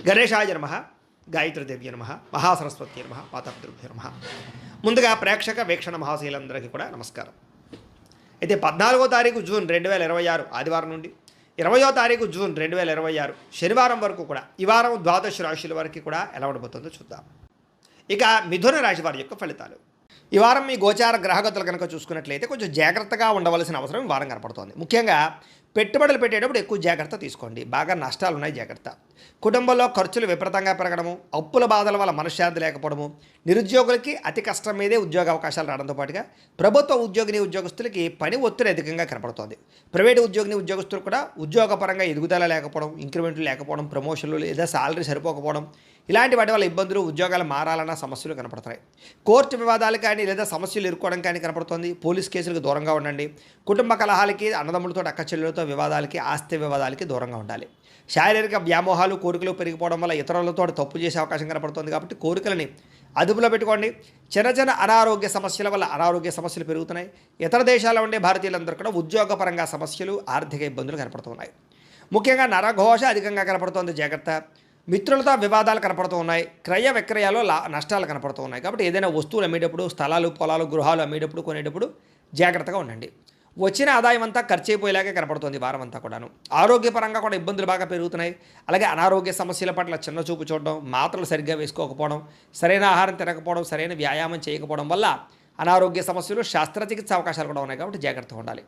గణేశాయ నమః, గాయత్రీదేవ్య నమః, మహాసరస్వతి నమః, మాతాపితృభ్యో నమః. ముందుగా ప్రేక్షక వీక్షణ మహాశీలందరికీ కూడా నమస్కారం. అయితే 14వ తారీఖు జూన్ 2026 ఆదివారం నుండి 20వ తారీఖు జూన్ 2026 శనివారం వరకు కూడా ఈ వారం ద్వాదశ రాశుల వరకు కూడా ఎలా ఉండబోతుందో చూద్దాం. ఇక మిథున రాశి వారి యొక్క ఫలితాలు. ఈ వారం మీ గోచార గ్రహగతులు కనుక చూసుకున్నట్లయితే కొంచెం జాగ్రత్తగా ఉండవలసిన అవసరం ఈ వారం కనపడుతోంది. ముఖ్యంగా పెట్టుబడులు పెట్టేటప్పుడు ఎక్కువ జాగ్రత్త తీసుకోండి. బాగా నష్టాలు ఉన్నాయి, జాగ్రత్త. కుటుంబంలో ఖర్చులు విపరీతంగా పెరగడము, అప్పుల బాధల వల్ల మనశ్శాంతి లేకపోవడము, నిరుద్యోగులకి అతి కష్టం మీదే ఉద్యోగ అవకాశాలు రావడంతో పాటుగా ప్రభుత్వ ఉద్యోగస్తులకి పని ఒత్తిడి అధికంగా కనపడుతోంది. ప్రైవేటు ఉద్యోగస్తులు కూడా ఉద్యోగపరంగా ఎదుగుదల లేకపోవడం, ఇంక్రిమెంట్లు లేకపోవడం, ప్రమోషన్లు లేదా శాలరీ సరిపోకపోవడం, ఇలాంటి వాటి వల్ల ఇబ్బందులు, ఉద్యోగాలు మారాలన్న సమస్యలు కనపడుతున్నాయి. కోర్టు వివాదాలు కానీ లేదా సమస్యలు ఎదుర్కోవడం కానీ కనపడుతుంది. పోలీస్ కేసులకు దూరంగా ఉండండి. కుటుంబ కలహాలకి, అన్నదమ్ములతో అక్క చెల్లెలతో వివాదాలకి, ఆస్తి వివాదాలకి దూరంగా ఉండాలి. శారీరక వ్యామోహాలు, కోరికలు పెరిగిపోవడం వల్ల ఇతరులతో తప్పు చేసే అవకాశం కనపడుతుంది. కాబట్టి కోరికలని అదుపులో పెట్టుకోండి. చిన్న చిన్న అనారోగ్య సమస్యల వల్ల అనారోగ్య సమస్యలు పెరుగుతున్నాయి. ఇతర దేశాల్లో ఉండే భారతీయులందరూ కూడా ఉద్యోగపరంగా సమస్యలు, ఆర్థిక ఇబ్బందులు కనపడుతున్నాయి. ముఖ్యంగా నరఘోష అధికంగా కనపడుతోంది, జాగ్రత్త. మిత్రులతో వివాదాలు కనపడుతూ ఉన్నాయి. క్రయ విక్రయాల్లో నష్టాలు కనపడుతూ ఉన్నాయి. కాబట్టి ఏదైనా వస్తువులు అమ్మేటప్పుడు, స్థలాలు, పొలాలు, గృహాలు అమ్మేటప్పుడు, కొనేటప్పుడు జాగ్రత్తగా ఉండండి. వచ్చిన ఆదాయం అంతా ఖర్చు అయిపోయేలాగే కనపడుతుంది వారం అంతా కూడాను. ఆరోగ్యపరంగా కూడా ఇబ్బందులు బాగా పెరుగుతున్నాయి. అలాగే అనారోగ్య సమస్యల పట్ల చిన్న చూపు చూడడం, మాత్రలు సరిగ్గా వేసుకోకపోవడం, సరైన ఆహారం తినకపోవడం, సరైన వ్యాయామం చేయకపోవడం వల్ల అనారోగ్య సమస్యలు, శస్త్రచికిత్స అవకాశాలు కూడా ఉన్నాయి. కాబట్టి జాగ్రత్తగా ఉండాలి.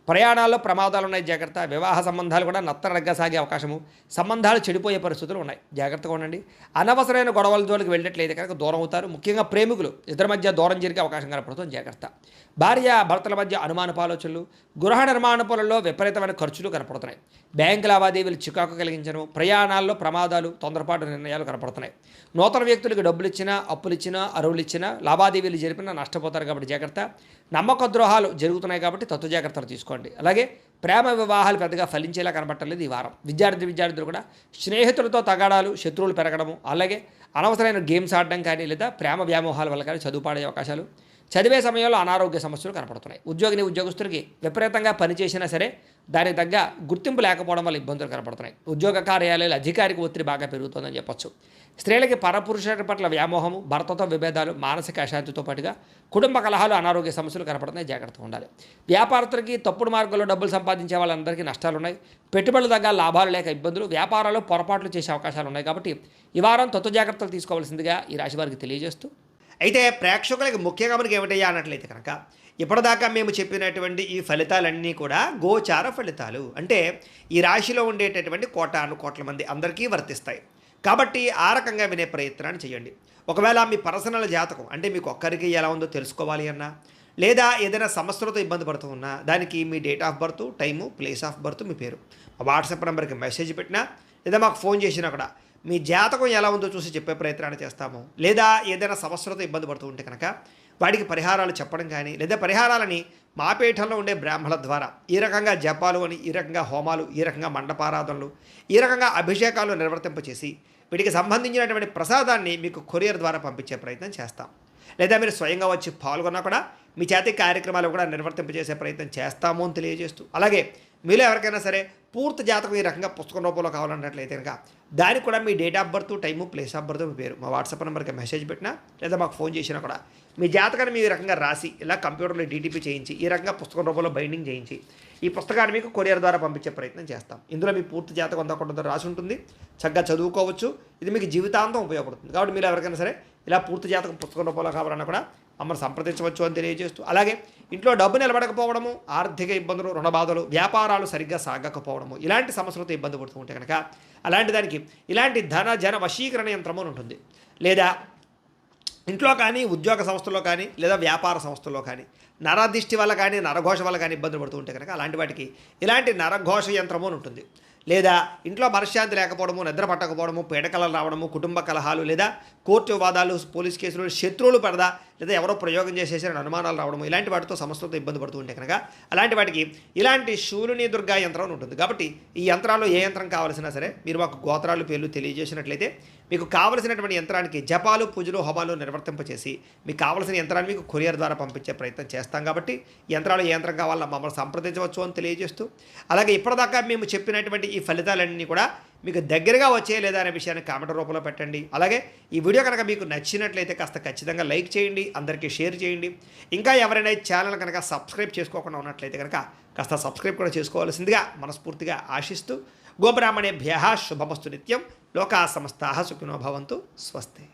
ప్రయాణాల్లో ప్రమాదాలు ఉన్నాయి, జాగ్రత్త. వివాహ సంబంధాలు కూడా నత్తనడగ్గా సాగే అవకాశము, సంబంధాలు చెడిపోయే పరిస్థితులు ఉన్నాయి, జాగ్రత్తగా ఉండండి. అనవసరమైన గొడవల జోలికి వెళ్ళినట్లయితే కనుక దూరం అవుతారు. ముఖ్యంగా ప్రేమికులు ఇద్దరి మధ్య దూరం జరిగే అవకాశం కనపడుతుంది, జాగ్రత్త. భార్య భర్తల మధ్య అనుమానపు ఆలోచనలు, గృహ నిర్మాణ పనుల్లో విపరీతమైన ఖర్చులు కనపడుతున్నాయి. బ్యాంకు లావాదేవీలు చికాకు కలిగించడం, ప్రయాణాల్లో ప్రమాదాలు, తొందరపాటు నిర్ణయాలు కనపడుతున్నాయి. నూతన వ్యక్తులకు డబ్బులు ఇచ్చినా, అప్పులు ఇచ్చినా, అరువులు ఇచ్చినా, లావాదేవీలు జరిపినా నష్టపోతారు. కాబట్టి జాగ్రత్త. నమ్మక ద్రోహాలు జరుగుతున్నాయి కాబట్టి తత్వ జాగ్రత్తలు తీసుకోండి. అలాగే ప్రేమ వివాహాలు పెద్దగా ఫలించేలా కనబట్టలేదు ఈ వారం. విద్యార్థులు కూడా స్నేహితులతో తగాడాలు, శత్రువులు పెరగడము, అలాగే అనవసరమైన గేమ్స్ ఆడడం కానీ లేదా ప్రేమ వ్యామోహాల వల్ల కానీ చదువు పాడే అవకాశాలు, చదివే సమయంలో అనారోగ్య సమస్యలు కనపడుతున్నాయి. ఉద్యోగస్తులకి విపరీతంగా పనిచేసినా సరే దానికి తగ్గ గుర్తింపు లేకపోవడం వల్ల ఇబ్బందులు కనపడుతున్నాయి. ఉద్యోగ కార్యాలయాలు అధికారిక ఒత్తిడి బాగా పెరుగుతుందని చెప్పొచ్చు. స్త్రీలకి పరపురుషుల పట్ల వ్యామోహము, భర్తతో విభేదాలు, మానసిక అశాంతితో పాటుగా కుటుంబ కలహాలు, అనారోగ్య సమస్యలు కనపడుతున్నాయి, జాగ్రత్తగా ఉండాలి. వ్యాపారస్తులకి తప్పుడు మార్గంలో డబ్బులు సంపాదించే వాళ్ళందరికీ నష్టాలు ఉన్నాయి. పెట్టుబడులు తగ్గ లాభాలు లేక ఇబ్బందులు, వ్యాపారాలు పొరపాట్లు చేసే అవకాశాలు ఉన్నాయి. కాబట్టి ఈ వారం తత్వ జాగ్రత్తలు తీసుకోవాల్సిందిగా ఈ రాశి వారికి తెలియజేస్తూ, అయితే ప్రేక్షకులకి ముఖ్యంగా మనకి ఏమిటయ్యా అన్నట్లయితే కనుక ఇప్పటిదాకా మేము చెప్పినటువంటి ఈ ఫలితాలన్నీ కూడా గోచార ఫలితాలు. అంటే ఈ రాశిలో ఉండేటటువంటి కోట్ల మంది అందరికీ వర్తిస్తాయి. కాబట్టి ఆ రకంగా వినే ప్రయత్నాన్ని చేయండి. ఒకవేళ మీ పర్సనల్ జాతకం అంటే మీకు ఒక్కరికి ఎలా ఉందో తెలుసుకోవాలి అన్నా, లేదా ఏదైనా సమస్యలతో ఇబ్బంది పడుతూ ఉన్నా, దానికి మీ date of birth, time, place of birth, మీ పేరు వాట్సాప్ నెంబర్కి మెసేజ్ పెట్టినా లేదా మాకు ఫోన్ చేసినా కూడా మీ జాతకం ఎలా ఉందో చూసి చెప్పే ప్రయత్నాన్ని చేస్తాము. లేదా ఏదైనా సమస్యలతో ఇబ్బంది పడుతూ ఉంటే కనుక వాటికి పరిహారాలు చెప్పడం కానీ, లేదా పరిహారాలని మా పీఠంలో ఉండే బ్రాహ్మణుల ద్వారా ఈ రకంగా జపాలు అని, ఈ రకంగా హోమాలు, ఈ రకంగా మండపారాధనలు, ఈ రకంగా అభిషేకాలు నిర్వర్తింపచేసి వీటికి సంబంధించినటువంటి ప్రసాదాన్ని మీకు కొరియర్ ద్వారా పంపించే ప్రయత్నం చేస్తాం. లేదా మీరు స్వయంగా వచ్చి పాల్గొన్నా కూడా మీ చేతి కార్యక్రమాలు కూడా నిర్వర్తింపజేసే ప్రయత్నం చేస్తాము అని తెలియజేస్తూ, అలాగే మీలో ఎవరికైనా సరే పూర్తి జాతకం ఈ రకంగా పుస్తకం రూపంలో కావాలన్నట్లయితే కనుక దానికి కూడా మీ date of birth, time, place of birth, మీ పేరు మా వాట్సాప్ నెంబర్కి మెసేజ్ పెట్టినా లేదా మాకు ఫోన్ చేసినా కూడా మీ జాతకాన్ని మీ రకంగా రాసి ఇలా కంప్యూటర్లో డీటీపీ చేయించి ఈ రకంగా పుస్తకం రూపంలో బైండింగ్ చేయించి ఈ పుస్తకాన్ని మీకు కొరియర్ ద్వారా పంపించే ప్రయత్నం చేస్తాం. ఇందులో మీ పూర్తి జాతకం అంతా కూడా రాసి ఉంటుంది, చక్కగా చదువుకోవచ్చు. ఇది మీకు జీవితాంతం ఉపయోగపడుతుంది. కాబట్టి మీరు ఎవరికైనా సరే ఇలా పూర్తి జాతకం పుస్తకం రూపంలో కావాలన్నా కూడా మమ్మల్ని సంప్రదించవచ్చు అని తెలియజేస్తూ, అలాగే ఇంట్లో డబ్బు నిలబడకపోవడము, ఆర్థిక ఇబ్బందులు, రుణ బాధలు, వ్యాపారాలు సరిగ్గా సాగకపోవడము, ఇలాంటి సమస్యలతో ఇబ్బంది పడుతూ ఉంటే కనుక అలాంటి దానికి ఇలాంటి జన వశీకరణ యంత్రము ఉంటుంది. లేదా ఇంట్లో కానీ, ఉద్యోగ సంస్థల్లో కానీ, లేదా వ్యాపార సంస్థల్లో కానీ నరదిష్టి వల్ల కానీ, నరఘోష వల్ల కానీ ఇబ్బందులు పడుతూ ఉంటే కనుక అలాంటి వాటికి ఇలాంటి నరఘోష యంత్రము అని ఉంటుంది. లేదా ఇంట్లో మనశ్శాంతి లేకపోవడము, నిద్ర పట్టకపోవడము, పీడకలలు రావడము, కుటుంబ కలహాలు, లేదా కోర్టు వివాదాలు, పోలీస్ కేసులు, శత్రువులు పడదా, లేదా ఎవరో ప్రయోగం చేసేసిన అనుమానాలు రావడము, ఇలాంటి వాటితో సమస్యలతో ఇబ్బంది పడుతూ ఉంటే కనుక అలాంటి వాటికి ఇలాంటి శూలిని దుర్గా యంత్రం అని ఉంటుంది. కాబట్టి ఈ యంత్రాల్లో ఏ యంత్రం కావాల్సినా సరే మీరు మాకు గోత్రాలు, పేర్లు తెలియజేసినట్లయితే మీకు కావలసినటువంటి యంత్రానికి జపాలు, పూజలు, హోమాలు నిర్వర్తింపచేసి మీకు కావలసిన యంత్రాన్ని మీకు కొరియర్ ద్వారా పంపించే ప్రయత్నం చేస్తాం. కాబట్టి యంత్రాలు ఏ యంత్రం కావాలో మమ్మల్ని సంప్రదించవచ్చు అని తెలియజేస్తూ, అలాగే ఇప్పటిదాకా మేము చెప్పినటువంటి ఈ ఫలితాలన్నీ కూడా మీకు దగ్గరగా వచ్చే లేదా అనే విషయాన్ని కామెంట్ రూపంలో పెట్టండి. అలాగే ఈ వీడియో కనుక మీకు నచ్చినట్లయితే కాస్త ఖచ్చితంగా లైక్ చేయండి, అందరికీ షేర్ చేయండి. ఇంకా ఎవరైనా ఈ ఛానల్ కనుక సబ్స్క్రైబ్ చేసుకోకుండా ఉన్నట్లయితే కనుక కాస్త సబ్స్క్రైబ్ కూడా చేసుకోవాల్సిందిగా మనస్ఫూర్తిగా ఆశిస్తూ గోబ్రాహ్మణేభ్యః శుభమస్తు నిత్యం. లోకా సమస్తాః సుఖినో భవంతు. స్వస్తి.